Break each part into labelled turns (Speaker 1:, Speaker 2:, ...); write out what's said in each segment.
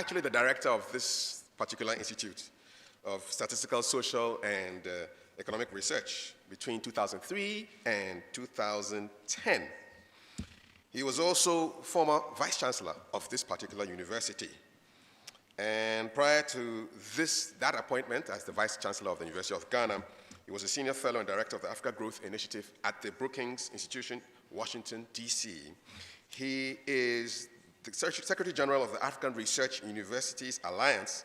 Speaker 1: actually the director of this particular institute of statistical, social, and economic research between 2003 and 2010. He was also former Vice-Chancellor of this particular university. And prior to that appointment as the Vice-Chancellor of the University of Ghana, he was a Senior Fellow and Director of the Africa Growth Initiative at the Brookings Institution, Washington, D.C. He is the Secretary General of the African Research Universities Alliance,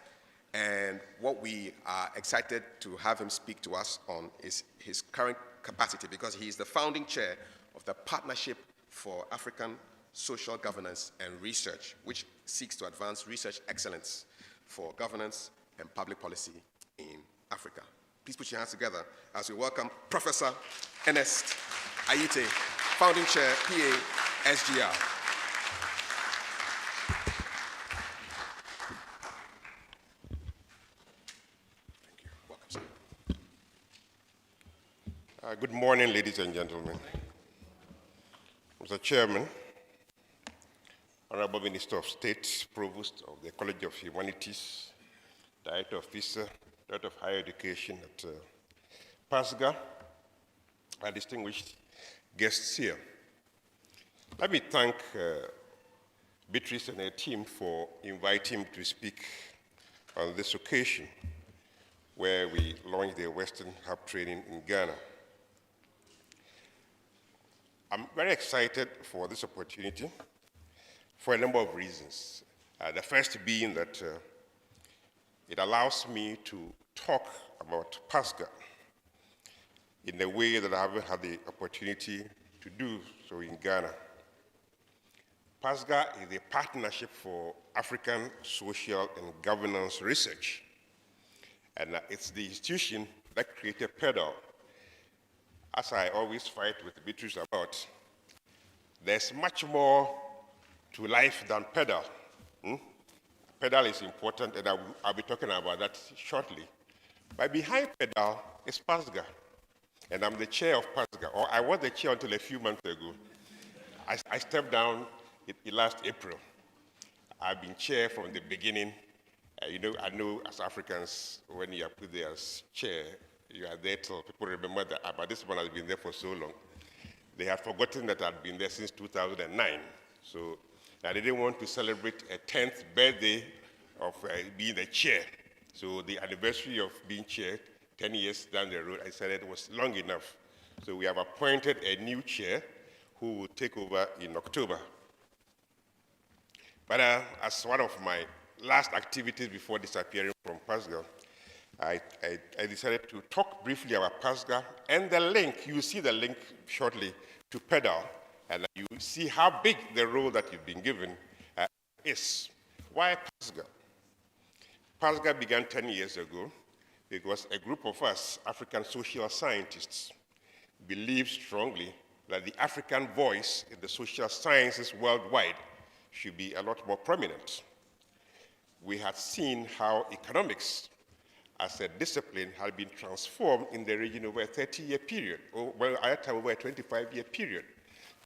Speaker 1: and what we are excited to have him speak to us on is his current capacity, because he is the founding chair of the Partnership for African Social Governance and Research, which seeks to advance research excellence for governance and public policy in Africa. Please put your hands together as we welcome Professor Ernest Aryeetey, founding chair, PASGR.
Speaker 2: Good morning, ladies and gentlemen. Mr. Chairman, Honorable Minister of State, Provost of the College of Humanities, Director of Visa, Director of Higher Education at PASGR, our distinguished guests here. Let me thank Beatrice and her team for inviting me to speak on this occasion where we launched the Western Hub training in Ghana. I'm very excited for this opportunity for a number of reasons. The first being that it allows me to talk about PASGR in a way that I haven't had the opportunity to do so in Ghana. PASGR is a partnership for African social and governance research, and it's the institution that created PEDAL. As I always fight with Beatrice about, there's much more to life than PEDAL. PEDAL is important, and I'll be talking about that shortly. But behind PEDAL is PASGR, and I'm the chair of PASGR, or I was the chair until a few months ago. I stepped down in last April. I've been chair from the beginning. I know as Africans, when you are put there as chair, you are there till people remember that, but this one has been there for so long. They had forgotten that I'd been there since 2009. So I didn't want to celebrate a 10th birthday of being the chair. So the anniversary of being chair, 10 years down the road, I said it was long enough. So we have appointed a new chair who will take over in October. But as one of my last activities before disappearing from PASGR, I decided to talk briefly about PASGR and the link. You will see the link shortly to PEDAL, and you will see how big the role that you've been given is. Why PASGR? PASGR began 10 years ago because a group of us, African social scientists, believed strongly that the African voice in the social sciences worldwide should be a lot more prominent. We had seen how economics as a discipline had been transformed in the region over a 30-year period, or well, at that time over a 25-year period,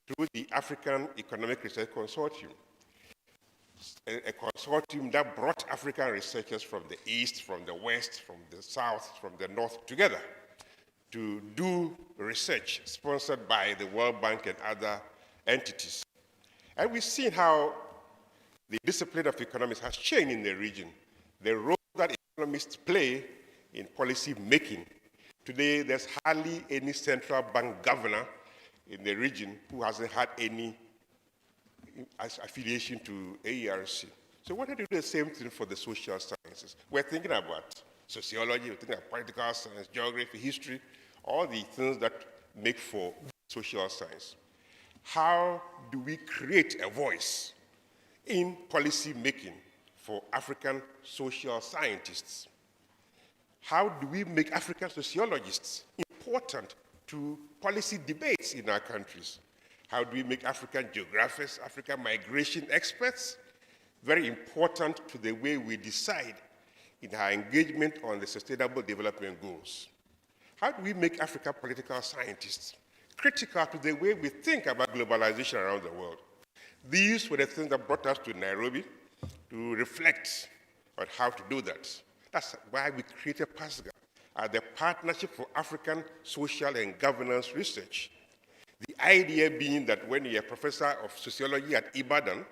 Speaker 2: through the African Economic Research Consortium, a consortium that brought African researchers from the East, from the West, from the South, from the North together to do research sponsored by the World Bank and other entities. And we've seen how the discipline of economics has changed in the region, the role that economists play in policy making. Today, there's hardly any central bank governor in the region who hasn't had any affiliation to AERC. So why don't you do the same thing for the social sciences? We're thinking about sociology, we're thinking about political science, geography, history, all the things that make for social science. How do we create a voice in policy making for African social scientists? How do we make African sociologists important to policy debates in our countries? How do we make African geographers, African migration experts very important to the way we decide in our engagement on the Sustainable Development Goals? How do we make African political scientists critical to the way we think about globalization around the world? These were the things that brought us to Nairobi to reflect on how to do that. That's why we created PASGR, the Partnership for African Social and Governance Research. The idea being that when you're a professor of sociology at Ibadan,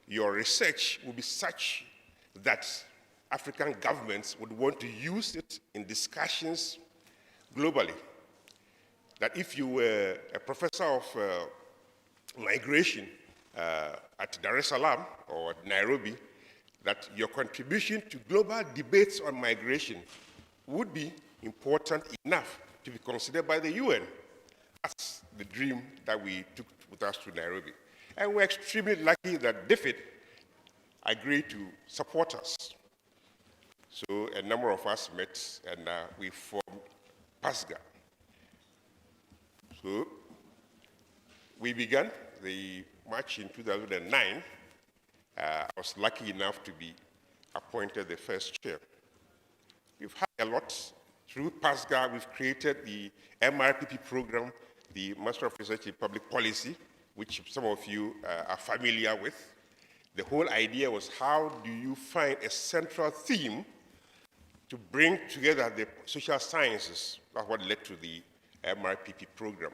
Speaker 2: your research will be such that African governments would want to use it in discussions globally. That if you were a professor of migration at Dar es Salaam or Nairobi, that your contribution to global debates on migration would be important enough to be considered by the UN. That's the dream that we took with us to Nairobi. And we're extremely lucky that DFID agreed to support us. So a number of us met and we formed PASGR. So we began the march in 2009. I was lucky enough to be appointed the first chair. We've had a lot. Through PASGR, we've created the MRPP program, the Master of Research in Public Policy, which some of you are familiar with. The whole idea was, how do you find a central theme to bring together the social sciences? That's what led to the MRPP program.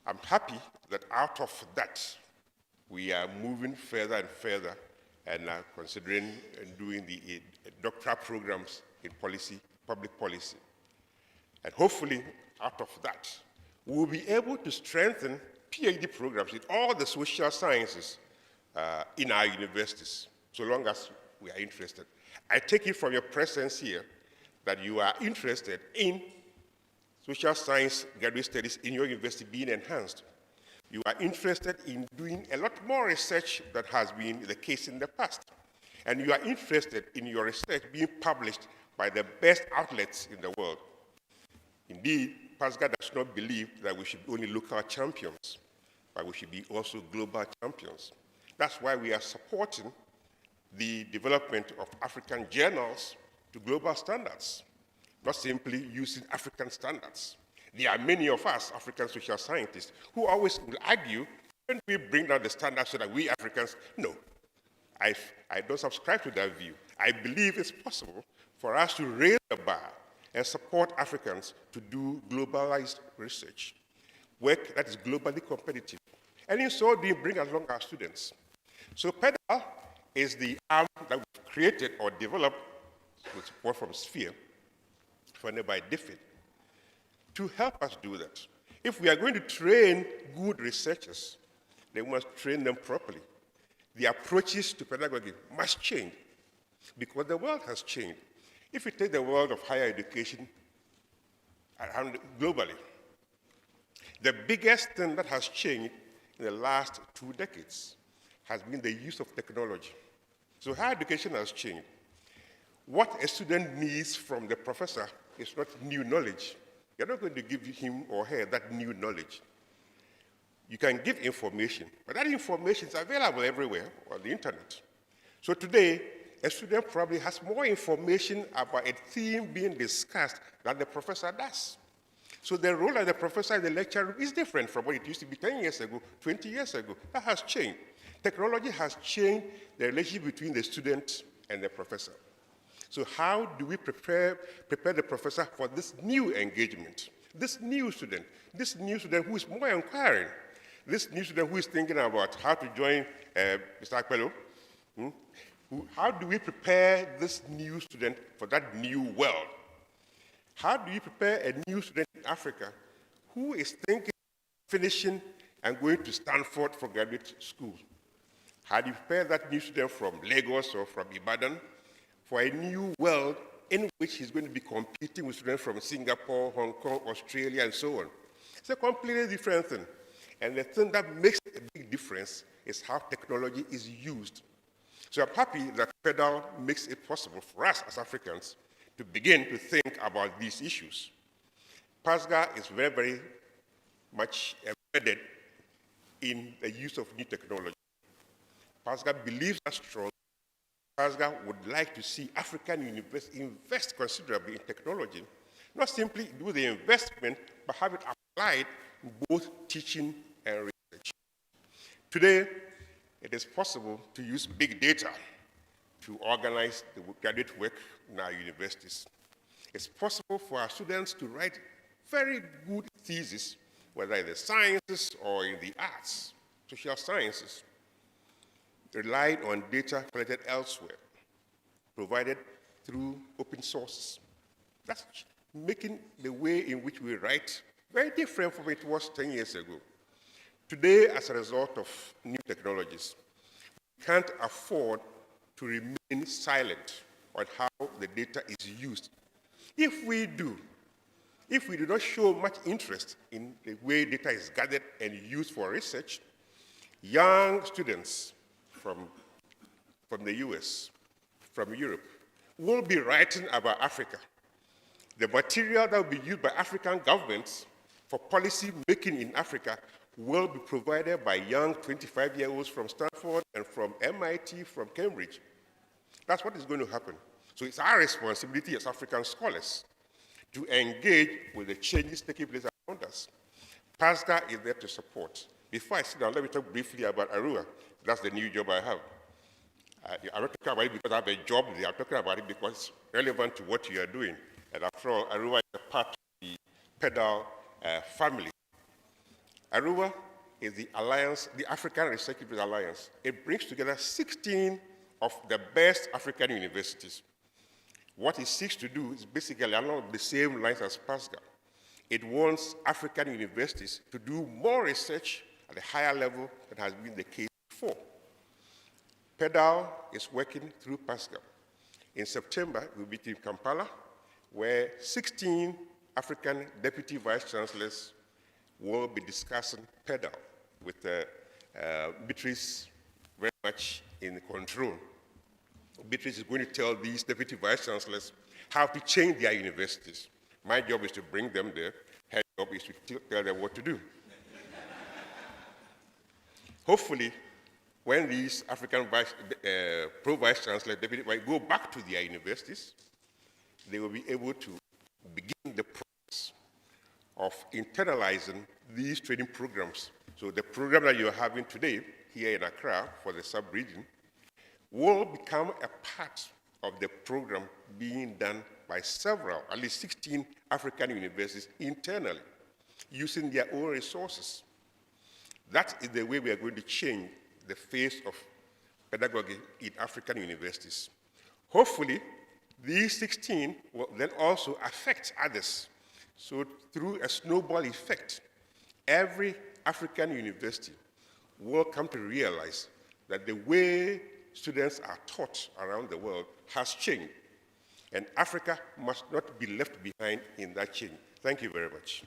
Speaker 2: I'm happy that out of that, we are moving further and further and are considering doing the doctoral programs in policy, public policy. And hopefully, out of that, we'll be able to strengthen PhD programs in all the social sciences in our universities, so long as we are interested. I take it from your presence here that you are interested in social science graduate studies in your university being enhanced. You are interested in doing a lot more research than has been the case in the past. And you are interested in your research being published by the best outlets in the world. Indeed, PASGR does not believe that we should only local champions, but we should be also global champions. That's why we are supporting the development of African journals to global standards, not simply using African standards. There are many of us, African social scientists, who always will argue, when we bring down the standards so that we Africans, no, I don't subscribe to that view. I believe it's possible for us to raise the bar and support Africans to do globalized research, work that is globally competitive. And in so doing, bring along our students. So PEDAL is the arm that we've created or developed with support from Sphere, funded by DFID, to help us do that. If we are going to train good researchers, they must train them properly. The approaches to pedagogy must change because the world has changed. If you take the world of higher education around globally, the biggest thing that has changed in the last 2 decades has been the use of technology. So higher education has changed. What a student needs from the professor is not new knowledge. You're not going to give him or her that new knowledge. You can give information, but that information is available everywhere on the internet. So today, a student probably has more information about a theme being discussed than the professor does. So the role of the professor in the lecture room is different from what it used to be 10 years ago, 20 years ago. That has changed. Technology has changed the relationship between the student and the professor. So how do we prepare the professor for this new engagement, this new student who is more inquiring, this new student who is thinking about how to join Mr. Akpelo? How do we prepare this new student for that new world? How do you prepare a new student in Africa who is thinking of finishing and going to Stanford for graduate school? How do you prepare that new student from Lagos or from Ibadan for a new world in which he's going to be competing with students from Singapore, Hong Kong, Australia, and so on? It's a completely different thing. And the thing that makes a big difference is how technology is used. So I'm happy that PEDAL makes it possible for us as Africans to begin to think about these issues. PASGR is very, very much embedded in the use of new technology. PASGR believes that strongly. PASGR would like to see African universities invest considerably in technology, not simply do the investment, but have it applied in both teaching and research. Today, it is possible to use big data to organize the graduate work in our universities. It's possible for our students to write very good theses, whether in the sciences or in the arts, social sciences, relying on data collected elsewhere, provided through open sources. That's making the way in which we write very different from it was 10 years ago. Today, as a result of new technologies, we can't afford to remain silent on how the data is used. If we do not show much interest in the way data is gathered and used for research, young students from the US, from Europe, will be writing about Africa. The material that will be used by African governments for policy making in Africa will be provided by young 25-year-olds from Stanford and from MIT, from Cambridge. That's what is going to happen. So it's our responsibility as African scholars to engage with the changes taking place around us. PASGR is there to support. Before I sit down, let me talk briefly about Arua. That's the new job I have. I'm not talking about it because I have a job there. I'm talking about it because it's relevant to what you are doing. And after all, Arua is a part of the PEDAL family. Arua is the alliance, the African Research Alliance. It brings together 16 of the best African universities. What it seeks to do is basically along the same lines as PASGR. It wants African universities to do more research at a higher level than has been the case before. PEDAL is working through PASGR. In September, we'll be in Kampala, where 16 African deputy vice-chancellors will be discussing PEDAL with Beatrice very much in control. Beatrice is going to tell these deputy vice-chancellors how to change their universities. My job is to bring them there. Her job is to tell them what to do. Hopefully, when these African pro-vice-chancellors, deputy go back to their universities, they will be able to begin the process of internalizing these training programs. So the program that you're having today here in Accra for the sub-region will become a part of the program being done by several, at least 16 African universities internally, using their own resources. That is the way we are going to change the face of pedagogy in African universities. Hopefully, these 16 will then also affect others. So through a snowball effect, every African university will come to realize that the way students are taught around the world has changed, and Africa must not be left behind in that change. Thank you very much.